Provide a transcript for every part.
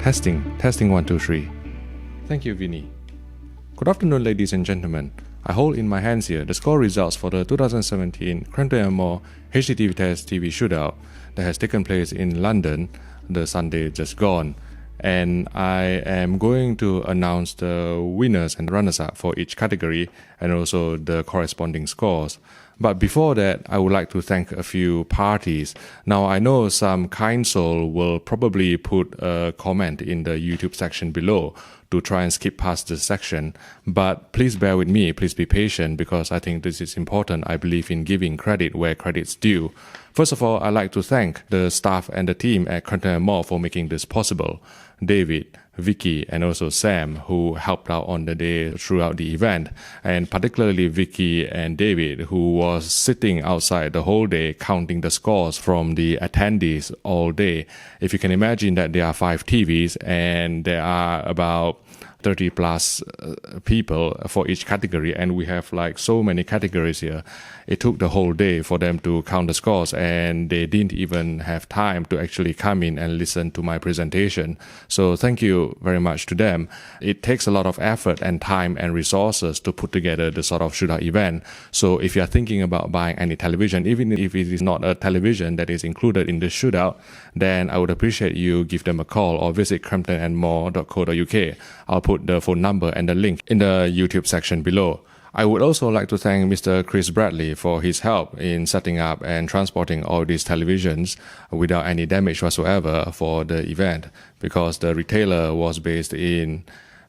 Testing 1 2 3. Thank you, Vinny. Good afternoon, ladies and gentlemen. I hold in my hands here the score results for the 2017 Crampton Moore HDTVTest TV Shootout that has taken place in London the Sunday just gone. And I am going to announce the winners and runners-up for each category and also the corresponding scores. But before that, I would like to thank a few parties. Now, I know some kind soul will probably put a comment in the YouTube section below to try and skip past this section. But please bear with me, please be patient, because I think this is important. I believe in giving credit where credit's due. First of all, I'd like to thank the staff and the team at Crampton Moore for making this possible. David, Vicky, and also Sam, who helped out on the day throughout the event, and particularly Vicky and David, who was sitting outside the whole day counting the scores from the attendees all day. If you can imagine that there are 5 TVs and there are about 30 plus people for each category, and we have like so many categories here. It took the whole day for them to count the scores, and they didn't even have time to actually come in and listen to my presentation. So thank you very much to them. It takes a lot of effort and time and resources to put together the sort of shootout event. So if you are thinking about buying any television, even if it is not a television that is included in the shootout, then I would appreciate you give them a call or visit cramptonandmore.co.uk. I'll put the phone number and the link in the YouTube section below. I would also like to thank Mr. Chris Bradley for his help in setting up and transporting all these televisions without any damage whatsoever for the event, because the retailer was based in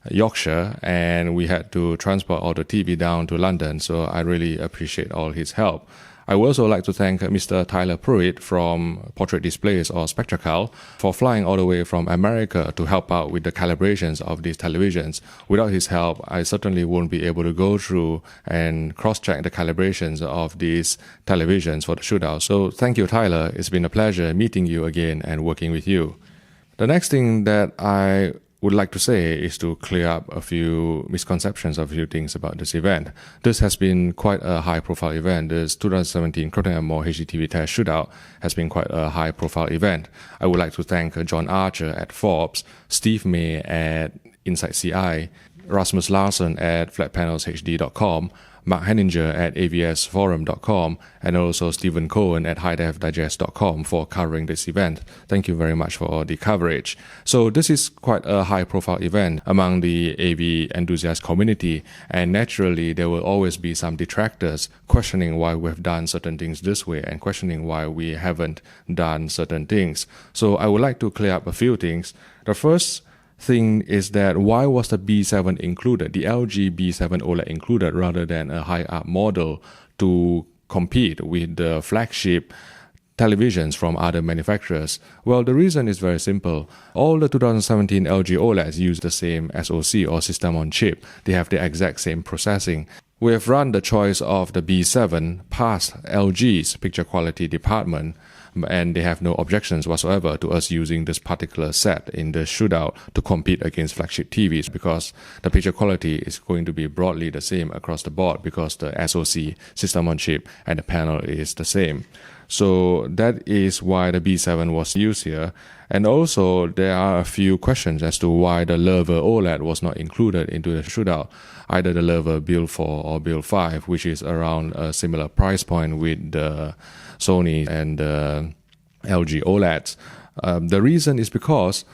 Yorkshire and we had to transport all the TV down to London, so I really appreciate all his help. I would also like to thank Mr. Tyler Pruitt from Portrait Displays or Spectracal for flying all the way from America to help out with the calibrations of these televisions. Without his help, I certainly won't be able to go through and cross-check the calibrations of these televisions for the shootout. So thank you, Tyler. It's been a pleasure meeting you again and working with you. The next thing that I would like to say is to clear up a few misconceptions of a few things about this event. This has been quite a high-profile event. This 2017 Crampton Moore HDTVTest Shootout has been quite a high-profile event. I would like to thank John Archer at Forbes, Steve May at Insight CI, Rasmus Larsson at flatpanelshd.com, Mark Henninger at avsforum.com, and also Stephen Cohen at highdefdigest.com for covering this event. Thank you very much for the coverage. So this is quite a high-profile event among the AV enthusiast community, and naturally there will always be some detractors questioning why we've done certain things this way and questioning why we haven't done certain things. So I would like to clear up a few things. The first thing is that why was the B7 included, the LG B7 OLED included rather than a high-up model to compete with the flagship televisions from other manufacturers? Well, the reason is very simple. All the 2017 LG OLEDs use the same SoC or system on chip. They have the exact same processing. We have run the choice of the B7 past LG's picture quality department, and they have no objections whatsoever to us using this particular set in the shootout to compete against flagship TVs, because the picture quality is going to be broadly the same across the board because the SoC, system on chip, and the panel is the same. So that is why the B7 was used here. And also there are a few questions as to why the Lever OLED was not included into the shootout, either the Lever Build 4 or Build 5, which is around a similar price point with the Sony and LG OLEDs. The reason is because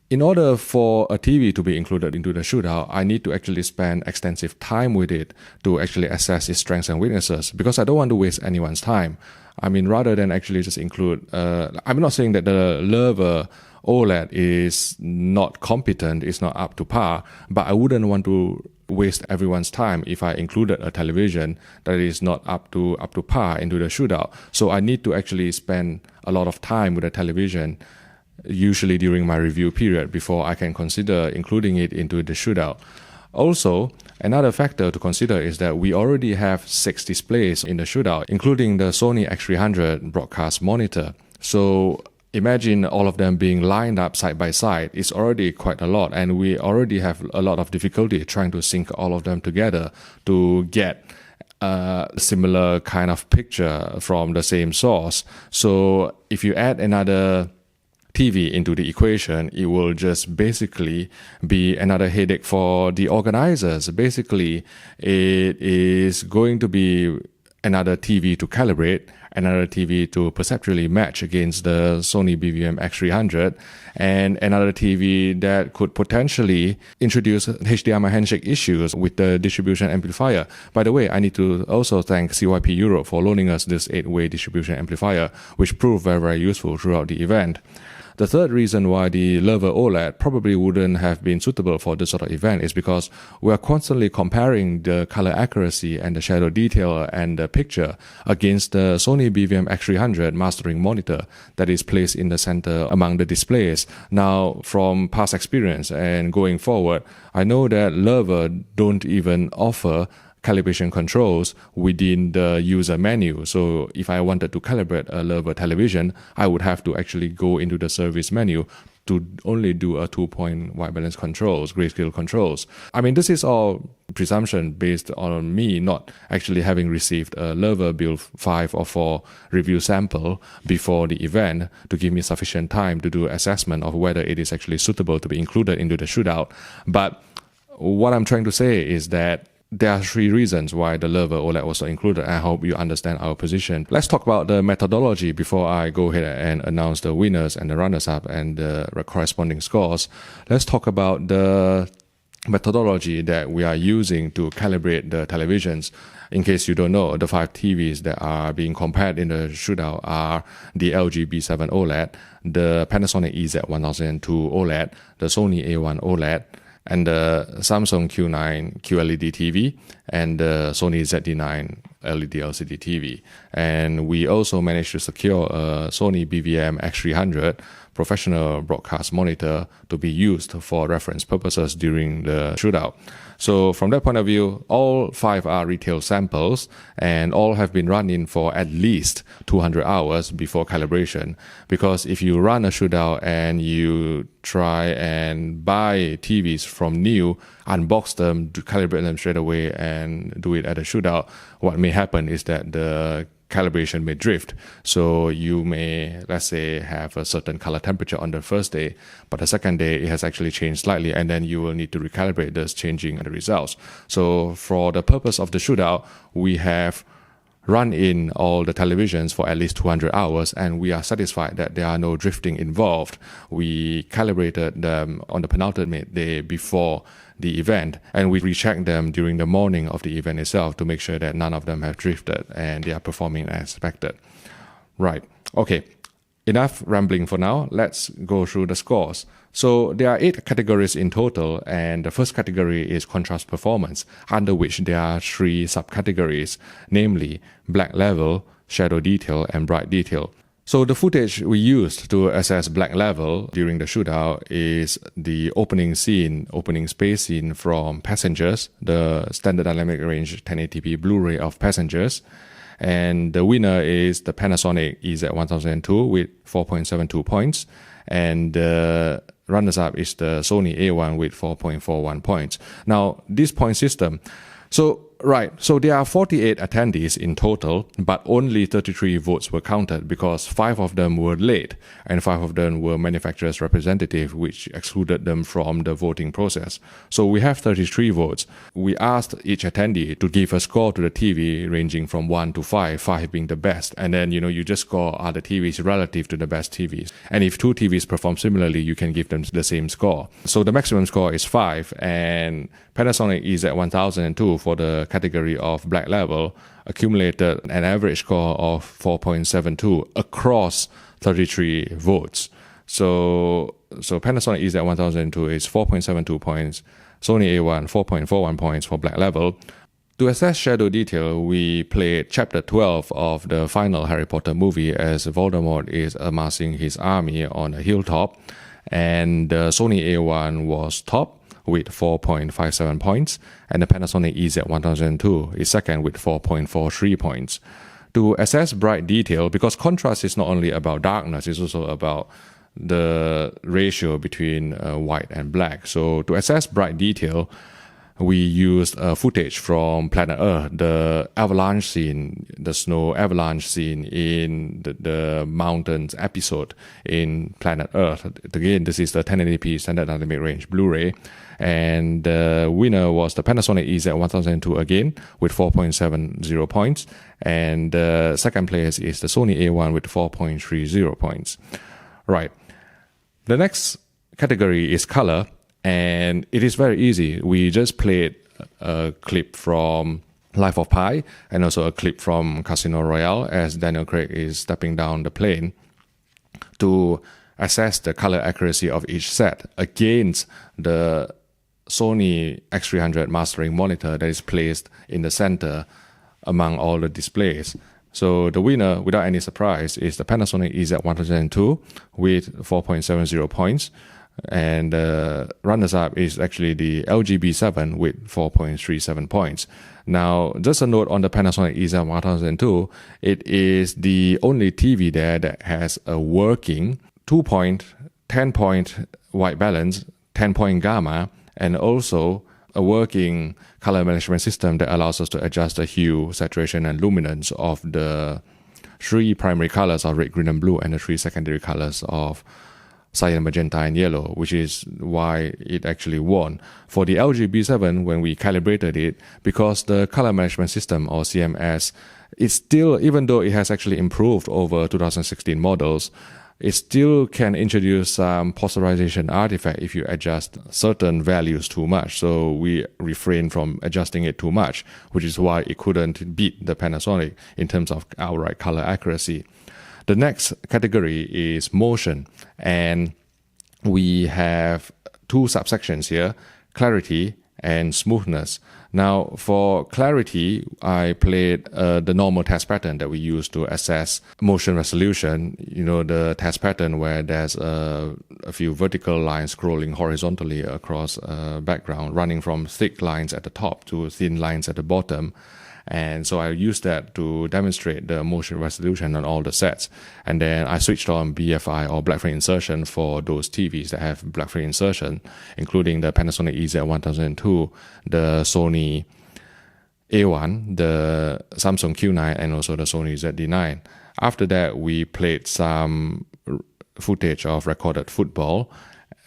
in order for a TV to be included into the shootout, I need to actually spend extensive time with it to actually assess its strengths and weaknesses, because I don't want to waste anyone's time. I mean, rather than actually just include, I'm not saying that the Lever OLED is not competent, it's not up to par, but I wouldn't want to waste everyone's time if I included a television that is not up to par into the shootout. So I need to actually spend a lot of time with the television, usually during my review period, before I can consider including it into the shootout. Also, another factor to consider is that we already have 6 displays in the shootout, including the Sony X300 broadcast monitor. So imagine all of them being lined up side by side. It's already quite a lot, and we already have a lot of difficulty trying to sync all of them together to get a similar kind of picture from the same source. So if you add another TV into the equation, it will just basically be another headache for the organizers. Basically, it is going to be another TV to calibrate, another TV to perceptually match against the Sony BVM X300, and another TV that could potentially introduce HDMI handshake issues with the distribution amplifier. By the way, I need to also thank CYP Europe for loaning us this 8-way distribution amplifier, which proved very, very useful throughout the event. The third reason why the Leva OLED probably wouldn't have been suitable for this sort of event is because we are constantly comparing the color accuracy and the shadow detail and the picture against the Sony BVM X300 mastering monitor that is placed in the center among the displays. Now, from past experience and going forward, I know that Leva don't even offer calibration controls within the user menu. So if I wanted to calibrate a Leva television, I would have to actually go into the service menu to only do a 2-point white balance controls, grayscale controls. I mean, this is all presumption based on me not actually having received a Leva Build 5 or 4 review sample before the event to give me sufficient time to do assessment of whether it is actually suitable to be included into the shootout. But what I'm trying to say is that there are 3 reasons why the Leva OLED was not included. I hope you understand our position. Let's talk about the methodology before I go ahead and announce the winners and the runners-up and the corresponding scores. Let's talk about the methodology that we are using to calibrate the televisions. In case you don't know, the 5 TVs that are being compared in the shootout are the LG B7 OLED, the Panasonic EZ1002 OLED, the Sony A1 OLED, and the Samsung Q9 QLED TV, and the Sony ZD9 LED LCD TV. And we also managed to secure a Sony BVM X300 professional broadcast monitor to be used for reference purposes during the shootout. So from that point of view, all 5 are retail samples and all have been running for at least 200 hours before calibration. Because if you run a shootout and you try and buy TVs from new, unbox them, to calibrate them straight away and do it at a shootout, what may happen is that the calibration may drift. So you may, let's say, have a certain color temperature on the first day, but the second day it has actually changed slightly, and then you will need to recalibrate this, changing the results. So for the purpose of the shootout, we have run in all the televisions for at least 200 hours, and we are satisfied that there are no drifting involved. We calibrated them on the penultimate day before the event, and we rechecked them during the morning of the event itself to make sure that none of them have drifted and they are performing as expected. Right. Okay. Enough rambling for now. Let's go through the scores. So there are 8 categories in total, and the first category is contrast performance, under which there are 3 subcategories, namely black level, shadow detail, and bright detail. So the footage we used to assess black level during the shootout is the opening space scene from Passengers, the standard dynamic range 1080p Blu-ray of Passengers. And the winner is the Panasonic EZ1002 with 4.72 points. And the runners-up is the Sony A1 with 4.41 points. Now, this point system, so there are 48 attendees in total, but only 33 votes were counted because 5 of them were late and 5 of them were manufacturer's representative, which excluded them from the voting process. So we have 33 votes. We asked each attendee to give a score to the TV ranging from 1 to 5, 5 being the best. And then, you just score other TVs relative to the best TVs. And if 2 TVs perform similarly, you can give them the same score. So the maximum score is 5, and Panasonic EZ1002 for the category of black level accumulated an average score of 4.72 across 33 votes. So Panasonic EZ1002 is 4.72 points, Sony A1 4.41 points for black level. To assess shadow detail, we played chapter 12 of the final Harry Potter movie as Voldemort is amassing his army on a hilltop, and the Sony A1 was top with 4.57 points, and the Panasonic EZ1002 is second with 4.43 points. To assess bright detail, because contrast is not only about darkness, it's also about the ratio between white and black. So to assess bright detail, we used footage from Planet Earth, the avalanche scene, the snow avalanche scene in the mountains episode in Planet Earth. Again, this is the 1080p standard dynamic range Blu-ray. And the winner was the Panasonic EZ1002 again with 4.70 points. And the second place is the Sony A1 with 4.30 points. Right. The next category is color. And it is very easy. We just played a clip from Life of Pi and also a clip from Casino Royale as Daniel Craig is stepping down the plane to assess the color accuracy of each set against the Sony X300 mastering monitor that is placed in the center among all the displays. So the winner, without any surprise, is the Panasonic EZ1002 with 4.70 points. And runners-up is actually the LG B7 with 4.37 points. Now, just a note on the Panasonic EZ1002, it is the only TV there that has a working 2-point, 10-point white balance, 10-point gamma, and also a working color management system that allows us to adjust the hue, saturation, and luminance of the 3 primary colors of red, green, and blue, and the 3 secondary colors of cyan, magenta, and yellow, which is why it actually won. For the LG B7, when we calibrated it, because the color management system or CMS is still, even though it has actually improved over 2016 models, it still can introduce some posterization artifact if you adjust certain values too much. So we refrain from adjusting it too much, which is why it couldn't beat the Panasonic in terms of outright color accuracy. The next category is motion, and we have 2 subsections here, clarity and smoothness. Now, for clarity, I played the normal test pattern that we use to assess motion resolution. You know, the test pattern where there's a few vertical lines scrolling horizontally across a background, running from thick lines at the top to thin lines at the bottom. And so I used that to demonstrate the motion resolution on all the sets. And then I switched on BFI or black frame insertion for those TVs that have black frame insertion, including the Panasonic EZ1002, the Sony A1, the Samsung Q9, and also the Sony ZD9. After that, we played some footage of recorded football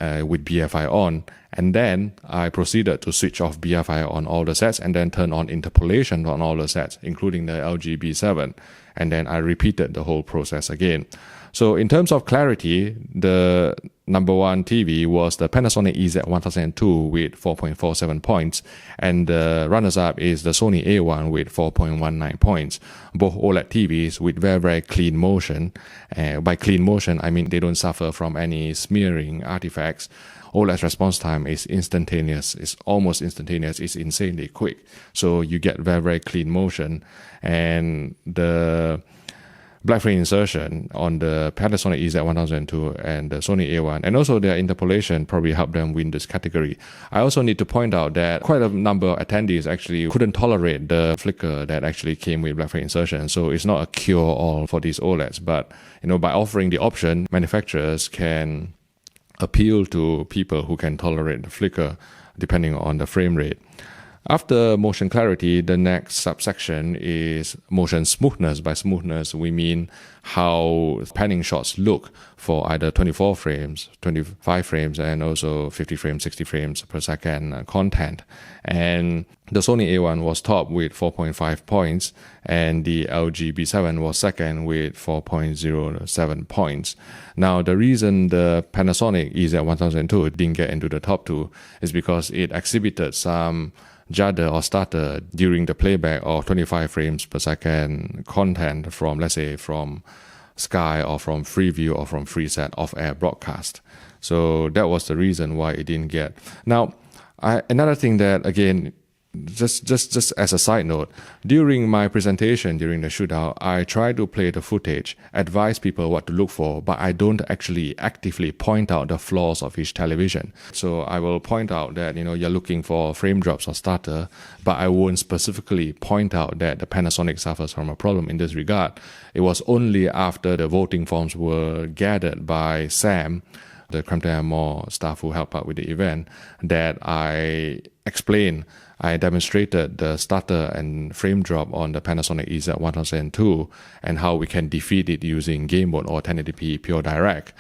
with BFI on, and then I proceeded to switch off BFI on all the sets and then turn on interpolation on all the sets, including the LG B7, and then I repeated the whole process again. So in terms of clarity, the number 1 TV was the Panasonic EZ1002 with 4.47 points, and the runners-up is the Sony A1 with 4.19 points. Both OLED TVs with very, very clean motion. By clean motion, I mean they don't suffer from any smearing artifacts. OLED's response time is instantaneous. It's almost instantaneous. It's insanely quick. So you get very, very clean motion. And the black frame insertion on the Panasonic EZ1002 and the Sony A1, and also their interpolation probably helped them win this category. I also need to point out that quite a number of attendees actually couldn't tolerate the flicker that actually came with black frame insertion. So it's not a cure-all for these OLEDs, but by offering the option, manufacturers can appeal to people who can tolerate the flicker depending on the frame rate. After motion clarity, the next subsection is motion smoothness. By smoothness, we mean how panning shots look for either 24 frames, 25 frames, and also 50 frames, 60 frames per second content. And the Sony A1 was top with 4.5 points, and the LG B7 was second with 4.07 points. Now, the reason the Panasonic EZ1002 didn't get into the top 2 is because it exhibited some judder or stutter during the playback of 25 frames per second content from, let's say, from Sky or from Freeview or from Freeset off-air broadcast. So that was the reason why it didn't get. Now, another thing that, again, just as a side note, during my presentation during the shootout, I try to play the footage, advise people what to look for, but I don't actually actively point out the flaws of each television. So I will point out that you're looking for frame drops or stutter, but I won't specifically point out that the Panasonic suffers from a problem in this regard. It was only after the voting forms were gathered by Sam the Crampton Moore staff who helped out with the event, that I demonstrated the stutter and frame drop on the Panasonic EZ1002 and how we can defeat it using game mode or 1080p pure direct.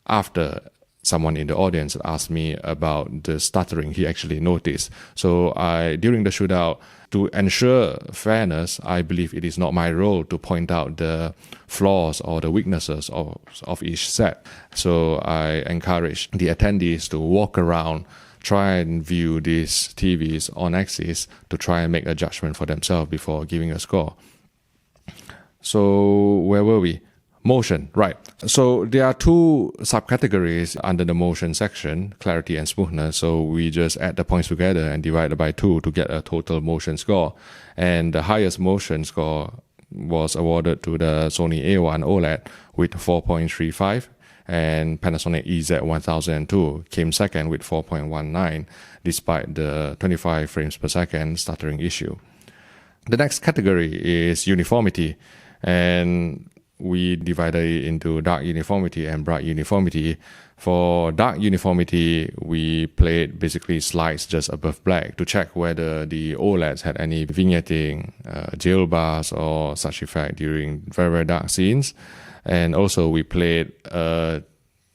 After someone in the audience asked me about the stuttering he actually noticed. So during the shootout, to ensure fairness, I believe it is not my role to point out the flaws or the weaknesses of each set. So I encourage the attendees to walk around, try and view these TVs on axis to try and make a judgment for themselves before giving a score. So where were we? Motion, right. So there are two subcategories under the motion section, clarity and smoothness. So we just add the points together and divide it by 2 to get a total motion score. And the highest motion score was awarded to the Sony A1 OLED with 4.35, and Panasonic EZ1002 came second with 4.19, despite the 25 frames per second stuttering issue. The next category is uniformity, and we divided it into dark uniformity and bright uniformity. For dark uniformity, we played basically slides just above black to check whether the OLEDs had any vignetting, jail bars or such effect during very, very dark scenes. And also we played a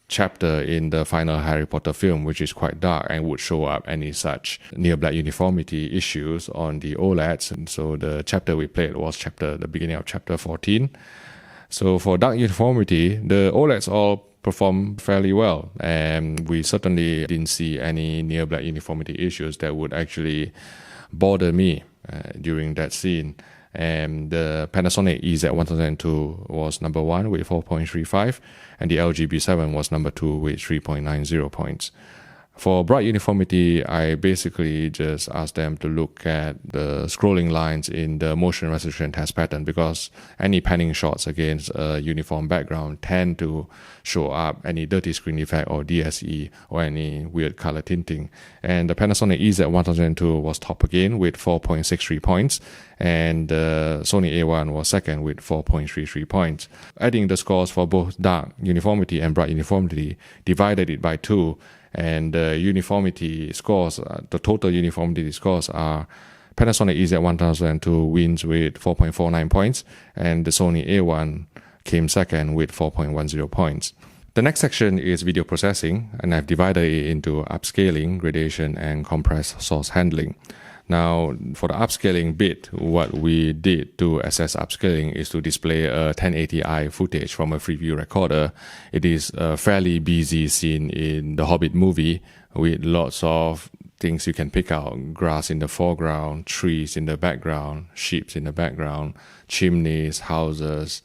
chapter in the final Harry Potter film, which is quite dark and would show up any such near black uniformity issues on the OLEDs. And so the chapter we played was the beginning of chapter 14. So for dark uniformity, the OLEDs all performed fairly well, and we certainly didn't see any near black uniformity issues that would actually bother me during that scene. And the Panasonic EZ1002 was number 1 with 4.35, and the LG B7 was number 2 with 3.90 points. For bright uniformity, I basically just asked them to look at the scrolling lines in the motion resolution test pattern, because any panning shots against a uniform background tend to show up any dirty screen effect or DSE or any weird color tinting. And the Panasonic EZ1002 was top again with 4.63 points, and the Sony A1 was second with 4.33 points. Adding the scores for both dark uniformity and bright uniformity, divided it by 2, and the uniformity scores, the total uniformity scores are Panasonic EZ1002 wins with 4.49 points, and the Sony A1 came second with 4.10 points. The next section is video processing, and I've divided it into upscaling, gradation, and compressed source handling. Now, for the upscaling bit, what we did to assess upscaling is to display a 1080i footage from a Freeview recorder. It is a fairly busy scene in the Hobbit movie with lots of things you can pick out: grass in the foreground, trees in the background, sheep in the background, chimneys, houses,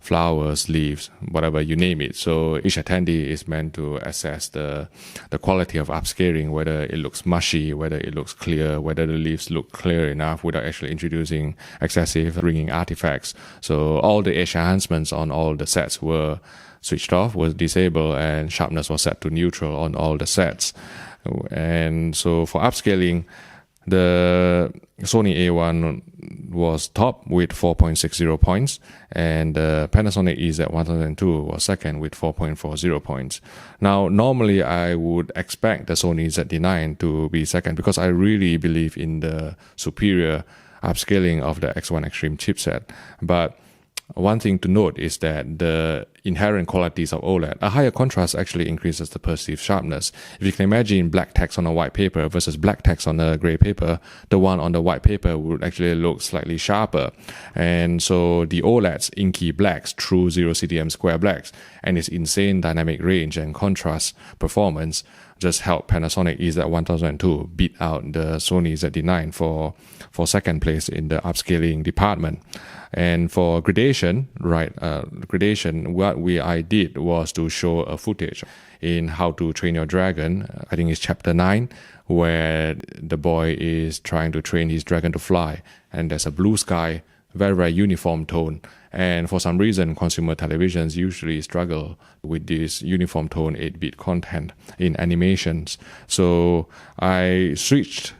flowers, leaves, whatever, you name it. So each attendee is meant to assess the quality of upscaling, whether it looks mushy, whether it looks clear, whether the leaves look clear enough without actually introducing excessive ringing artifacts. So all the edge enhancements on all the sets were switched off, was disabled, and sharpness was set to neutral on all the sets. And so for upscaling, the Sony A1 was top with 4.60 points, and the Panasonic EZ1002 was second with 4.40 points. Now, normally I would expect the Sony ZD9 to be second, because I really believe in the superior upscaling of the X1 Extreme chipset. But one thing to note is that the inherent qualities of OLED, a higher contrast actually increases the perceived sharpness. If you can imagine black text on a white paper versus black text on a gray paper, the one on the white paper would actually look slightly sharper. And so the OLED's inky blacks, true 0 CDM square blacks, and its insane dynamic range and contrast performance just helped Panasonic EZ1002 beat out the Sony ZD9 for second place in the upscaling department. And for gradation, what I did was to show a footage in How to Train Your Dragon. I think it's chapter 9, where the boy is trying to train his dragon to fly, and there's a blue sky, very, very uniform tone. And for some reason, consumer televisions usually struggle with this uniform tone 8-bit content in animations. So I switched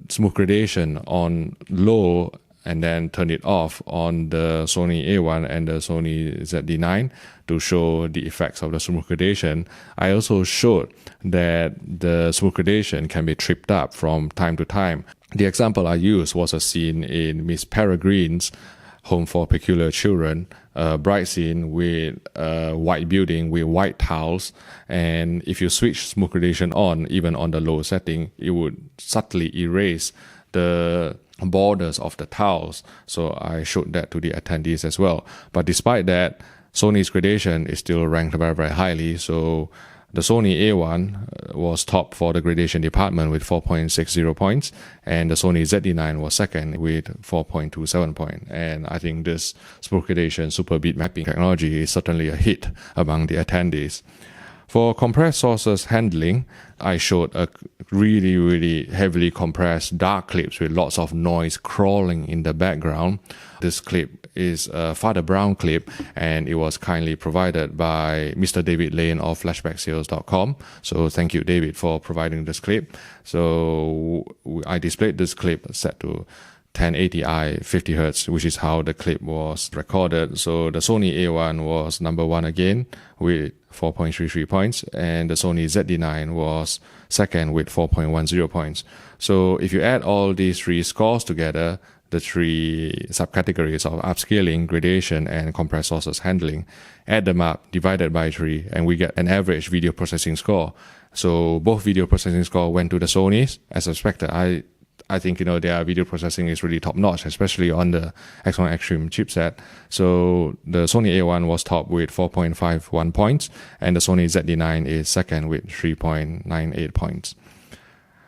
smooth gradation on low and then turn it off on the Sony A1 and the Sony ZD9 to show the effects of the smooth gradation. I also showed that the smooth gradation can be tripped up from time to time. The example I used was a scene in Miss Peregrine's Home for Peculiar Children, a bright scene with a white building with white tiles, and if you switch smooth gradation on, even on the low setting, it would subtly erase the borders of the tiles. So I showed that to the attendees as well. But despite that, Sony's gradation is still ranked very, very highly. So the Sony A1 was top for the gradation department with 4.60 points, and the Sony ZD9 was second with 4.27 points. And I think this smooth gradation super beat mapping technology is certainly a hit among the attendees. For compressed sources handling, I showed a really heavily compressed dark clips with lots of noise crawling in the background. This clip is a Father Brown clip, and it was kindly provided by Mr. David Lane of flashbacksales.com. So thank you, David, for providing this clip. So I displayed this clip set to 1080i 50 Hz, which is how the clip was recorded. So the Sony A1 was number one again with 4.33 points, and the Sony ZD9 was second with 4.10 points. So if you add all these three scores together, the three subcategories of upscaling, gradation, and compressed sources handling, add them up, divided by 3, and we get an average video processing score. So both video processing score went to the Sonys. As expected, I think, their video processing is really top notch, especially on the X1 Extreme chipset. So the Sony A1 was top with 4.51 points, and the Sony ZD9 is second with 3.98 points.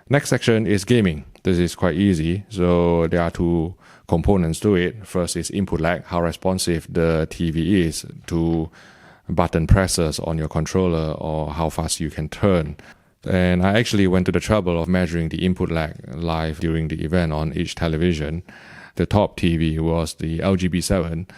Next section is gaming. This is quite easy. So there are two components to it. First is input lag, how responsive the TV is to button presses on your controller or how fast you can turn. And I actually went to the trouble of measuring the input lag live during the event on each television. The top TV was the LG B7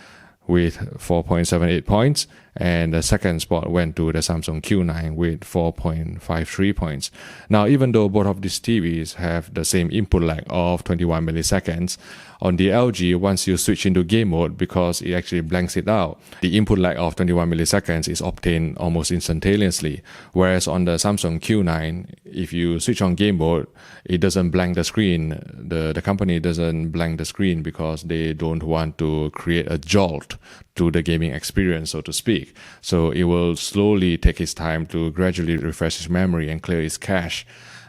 with 4.78 points, and the second spot went to the Samsung Q9 with 4.53 points. Now, even though both of these TVs have the same input lag of 21 milliseconds, on the LG, once you switch into game mode, because it actually blanks it out, the input lag of 21 milliseconds is obtained almost instantaneously. Whereas on the Samsung Q9, if you switch on game mode, it doesn't blank the screen. The company doesn't blank the screen because they don't want to create a jolt to the gaming experience, so to speak. So it will slowly take its time to gradually refresh its memory and clear its cache.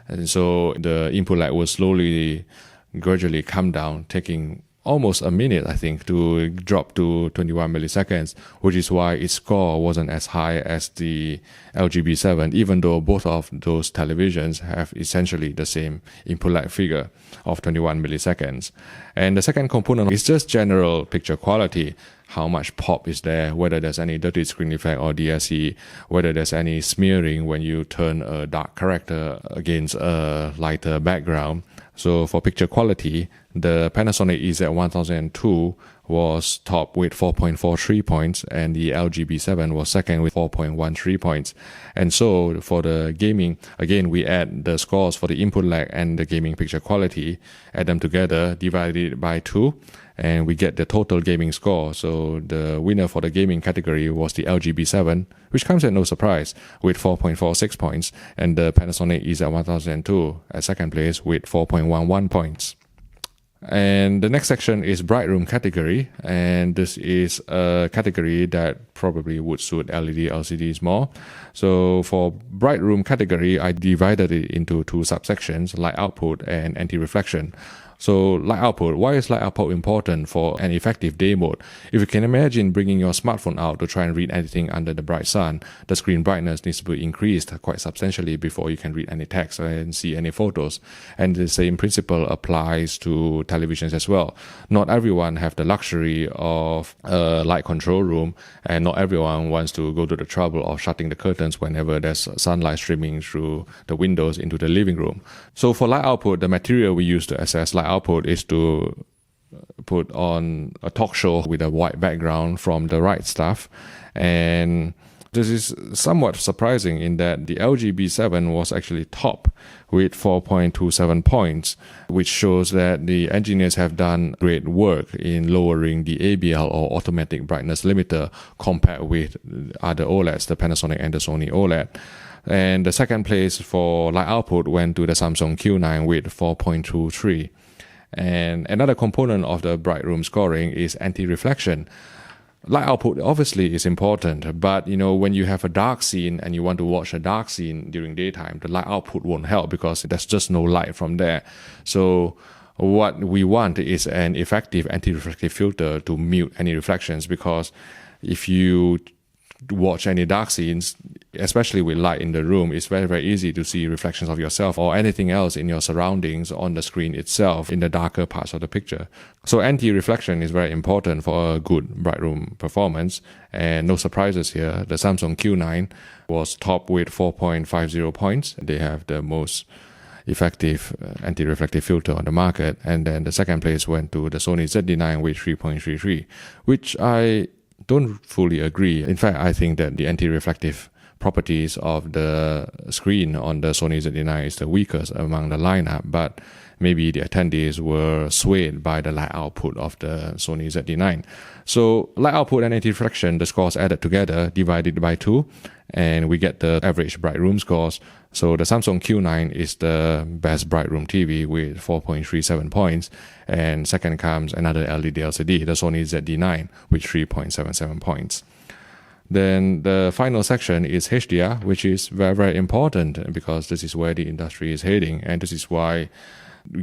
And so the input lag will gradually come down, taking almost a minute, I think, to drop to 21 milliseconds, which is why its score wasn't as high as the LG B7, even though both of those televisions have essentially the same input lag figure of 21 milliseconds. And the second component is just general picture quality. How much pop is there, whether there's any dirty screen effect or DSE, whether there's any smearing when you turn a dark character against a lighter background. So for picture quality, the Panasonic EZ1002 was top with 4.43 points, and the LG B7 was second with 4.13 points. And so for the gaming, again, we add the scores for the input lag and the gaming picture quality, add them together, divide it by 2, and we get the total gaming score. So the winner for the gaming category was the LG B7, which comes at no surprise, with 4.46 points, and the Panasonic EZ1002 at second place with 4.11 points. And the next section is bright room category, and this is a category that probably would suit LED LCDs more. So for bright room category, I divided it into two subsections, light output and anti-reflection. So light output, why is light output important for an effective day mode? If you can imagine bringing your smartphone out to try and read anything under the bright sun, the screen brightness needs to be increased quite substantially before you can read any text and see any photos. And the same principle applies to televisions as well. Not everyone have the luxury of a light control room, and not everyone wants to go to the trouble of shutting the curtains whenever there's sunlight streaming through the windows into the living room. So for light output, the material we use to assess light output is to put on a talk show with a white background from the right stuff, and This is somewhat surprising in that the LG B7 was actually top with 4.27 points, which shows that the engineers have done great work in lowering the ABL or automatic brightness limiter compared with other OLEDs, the Panasonic and the Sony OLED. And the second place for light output went to the Samsung Q9 with 4.23. And another component of the bright room scoring is anti-reflection. Light output obviously is important, but when you have a dark scene and you want to watch a dark scene during daytime, the light output won't help because there's just no light from there. So what we want is an effective anti-reflective filter to mute any reflections, because if you watch any dark scenes, especially with light in the room, it's very, very easy to see reflections of yourself or anything else in your surroundings on the screen itself in the darker parts of the picture. So anti-reflection is very important for a good bright room performance, and no surprises here. The Samsung Q9 was top with 4.50 points. They have the most effective anti-reflective filter on the market, and then the second place went to the Sony ZD9 with 3.33, which I don't fully agree. In fact, I think that the anti-reflective properties of the screen on the Sony ZD9 is the weakest among the lineup, but maybe the attendees were swayed by the light output of the Sony ZD9. So light output and anti-reflection, the scores added together, divided by 2, and we get the average bright room scores. So the Samsung Q9 is the best bright room TV with 4.37 points, and second comes another LED LCD, the Sony ZD9 with 3.77 points. Then the final section is HDR, which is very, very important because this is where the industry is heading, and this is why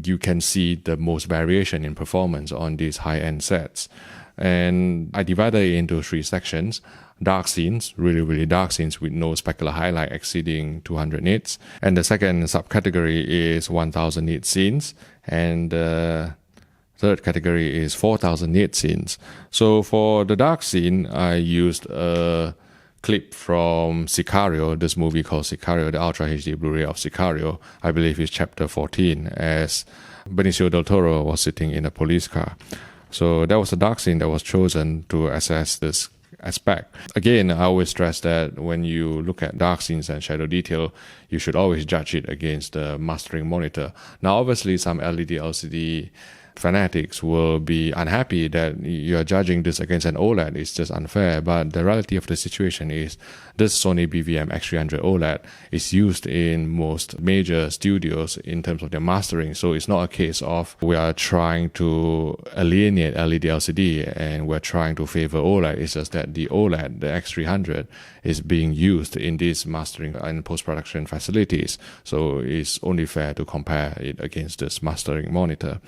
you can see the most variation in performance on these high-end sets. And I divided it into 3 sections. Dark scenes, really, really dark scenes with no specular highlight exceeding 200 nits. And the second subcategory is 1000 nit scenes. And the third category is 4000 nit scenes. So for the dark scene, I used a clip from Sicario, this movie called Sicario, the Ultra HD Blu-ray of Sicario. I believe it's chapter 14, as Benicio del Toro was sitting in a police car. So that was a dark scene that was chosen to assess this aspect. Again, I always stress that when you look at dark scenes and shadow detail, you should always judge it against the mastering monitor. Now, obviously, some LED LCD fanatics will be unhappy that you're judging this against an OLED. It's just unfair. But the reality of the situation is this Sony BVM X300 OLED is used in most major studios in terms of their mastering. So it's not a case of we are trying to alienate LED LCD and we're trying to favor OLED. It's just that the OLED, the X300, is being used in these mastering and post-production facilities. So it's only fair to compare it against this mastering monitor.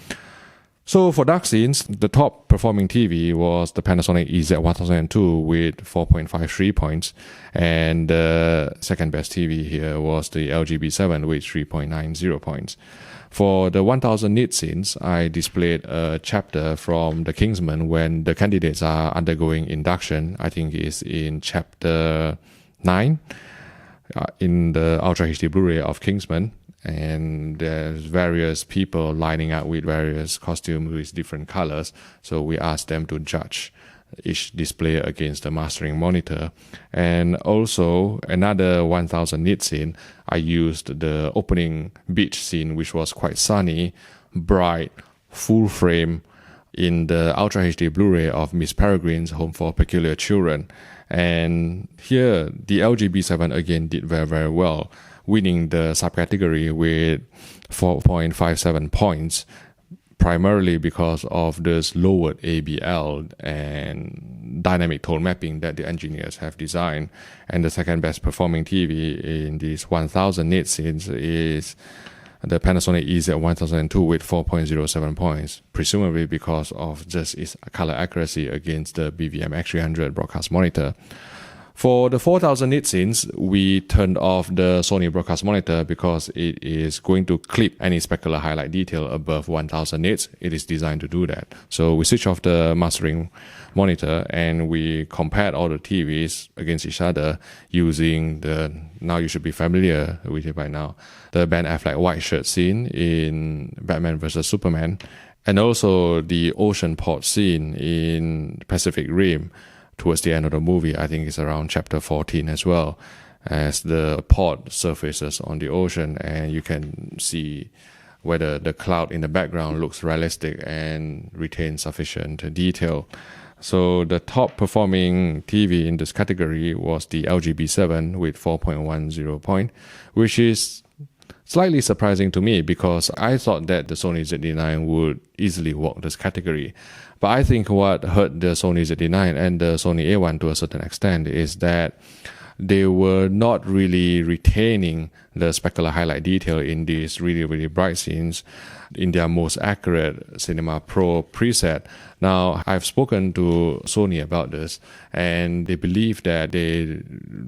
So for dark scenes, the top performing TV was the Panasonic EZ1002 with 4.53 points, and the second best TV here was the LG B7 with 3.90 points. For the 1000 nit scenes, I displayed a chapter from The Kingsman when the candidates are undergoing induction. I think it's in chapter 9 in the Ultra HD Blu-ray of Kingsman. And there's various people lining up with various costumes with different colors. So we asked them to judge each display against the mastering monitor. And also another 1000 nit scene, I used the opening beach scene, which was quite sunny, bright, full frame in the Ultra HD Blu-ray of Miss Peregrine's Home for Peculiar Children. And here the LG B7 again did very, very well, winning the subcategory with 4.57 points, primarily because of this lowered ABL and dynamic tone mapping that the engineers have designed. And the second best performing TV in these 1000 nit scenes is the Panasonic EZ1002 with 4.07 points, presumably because of just its color accuracy against the BVM X300 broadcast monitor. For the 4000 nit scenes, we turned off the Sony broadcast monitor because it is going to clip any specular highlight detail above 1000 nits. It is designed to do that. So we switched off the mastering monitor and we compared all the TVs against each other using the, now you should be familiar with it by now, the Ben Affleck white shirt scene in Batman vs. Superman, and also the ocean port scene in Pacific Rim, towards the end of the movie. I think it's around chapter 14 as well, as the pod surfaces on the ocean, and you can see whether the cloud in the background looks realistic and retains sufficient detail. So the top performing TV in this category was the LG B7 with 4.10 point, which is slightly surprising to me because I thought that the Sony ZD9 would easily walk this category. But I think what hurt the Sony ZD9 and the Sony A1 to a certain extent is that they were not really retaining the specular highlight detail in these really, really bright scenes in their most accurate Cinema Pro preset. Now, I've spoken to Sony about this, and they believe that they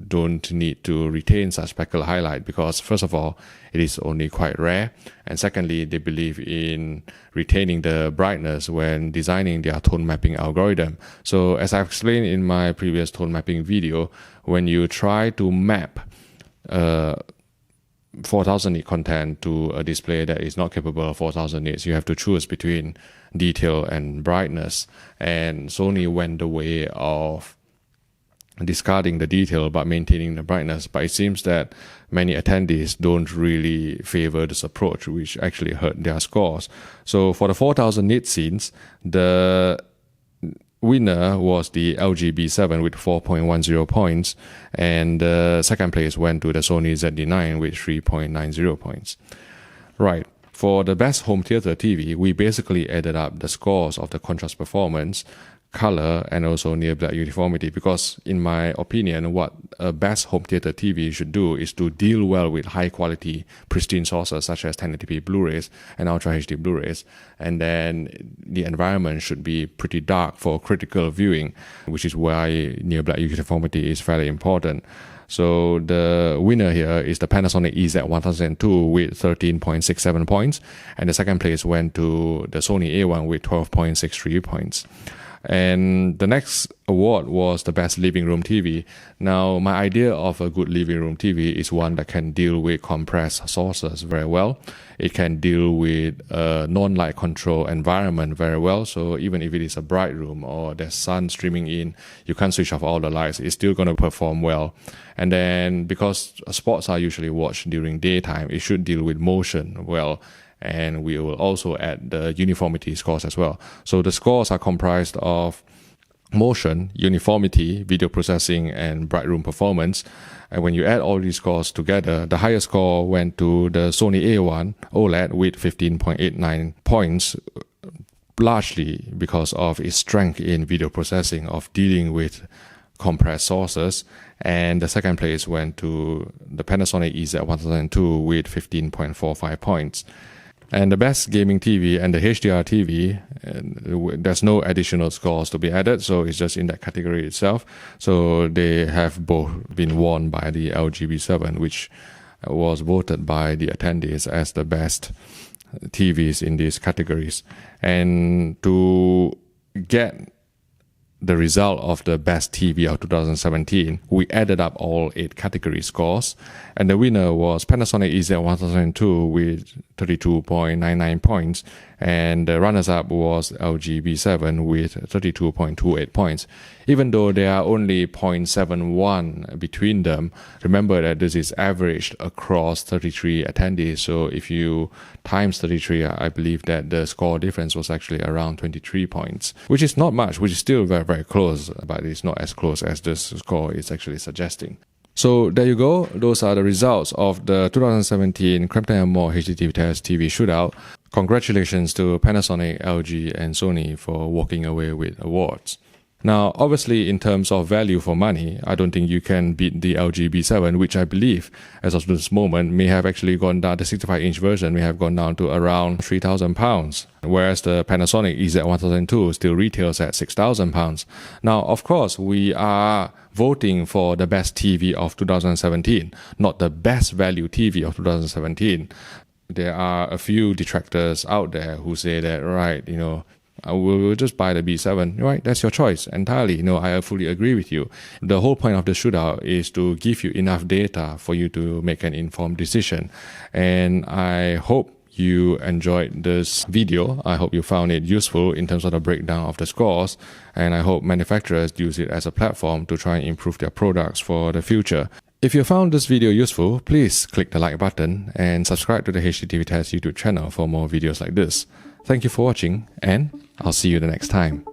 don't need to retain such specular highlight because, first of all, it is only quite rare, and secondly, they believe in retaining the brightness when designing their tone mapping algorithm. So, as I've explained in my previous tone mapping video, when you try to map 4000 nit content to a display that is not capable of 4000 nits, you have to choose between detail and brightness. And Sony went the way of discarding the detail but maintaining the brightness. But it seems that many attendees don't really favor this approach, which actually hurt their scores. So for the 4000 nit scenes, the winner was the LG B7 with 4.10 points, and the second place went to the Sony ZD9 with 3.90 points. Right. For the best home theater TV, we basically added up the scores of the contrast performance, color, and also near black uniformity, because in my opinion, what a best home theater TV should do is to deal well with high quality pristine sources such as 1080p Blu-rays and Ultra HD Blu-rays, and then the environment should be pretty dark for critical viewing, which is why near black uniformity is fairly important. So the winner here is the Panasonic EZ1002 with 13.67 points, and the second place went to the Sony A1 with 12.63 points. And the next award was the best living room TV. Now, my idea of a good living room TV is one that can deal with compressed sources very well. It can deal with a non-light control environment very well. So even if it is a bright room or there's sun streaming in, you can't switch off all the lights. It's still going to perform well. And then because sports are usually watched during daytime, it should deal with motion well. And we will also add the uniformity scores as well. So the scores are comprised of motion, uniformity, video processing, and bright room performance. And when you add all these scores together, the highest score went to the Sony A1 OLED with 15.89 points, largely because of its strength in video processing of dealing with compressed sources. And the second place went to the Panasonic EZ1002 with 15.45 points. And the best gaming TV and the HDR TV, there's no additional scores to be added, so it's just in that category itself. So they have both been won by the LG B7, which was voted by the attendees as the best TVs in these categories. And to get the result of the best TV of 2017, we added up all 8 category scores, and the winner was Panasonic EZ1002 with 32.99 points, and the runners-up was LG B7 with 32.28 points. Even though there are only 0.71 between them, remember that this is averaged across 33 attendees, so if you times 33, I believe that the score difference was actually around 23 points, which is not much, which is still very, very close, but it's not as close as this score is actually suggesting. So there you go. Those are the results of the 2017 Crampton Moore HDTVTest TV Shootout. Congratulations to Panasonic, LG, and Sony for walking away with awards. Now, obviously, in terms of value for money, I don't think you can beat the LG B7, which I believe, as of this moment, may have actually gone down, the 65-inch version may have gone down to around £3,000, whereas the Panasonic EZ1002 still retails at £6,000. Now, of course, we are voting for the best TV of 2017, not the best value TV of 2017. There are a few detractors out there who say that, right, we'll just buy the B7, right? That's your choice entirely. I fully agree with you. The whole point of the shootout is to give you enough data for you to make an informed decision. And I hope you enjoyed this video. I hope you found it useful in terms of the breakdown of the scores, and I hope manufacturers use it as a platform to try and improve their products for the future. If you found this video useful, please click the like button and subscribe to the HDTVTest YouTube channel for more videos like this. Thank you for watching, and I'll see you the next time.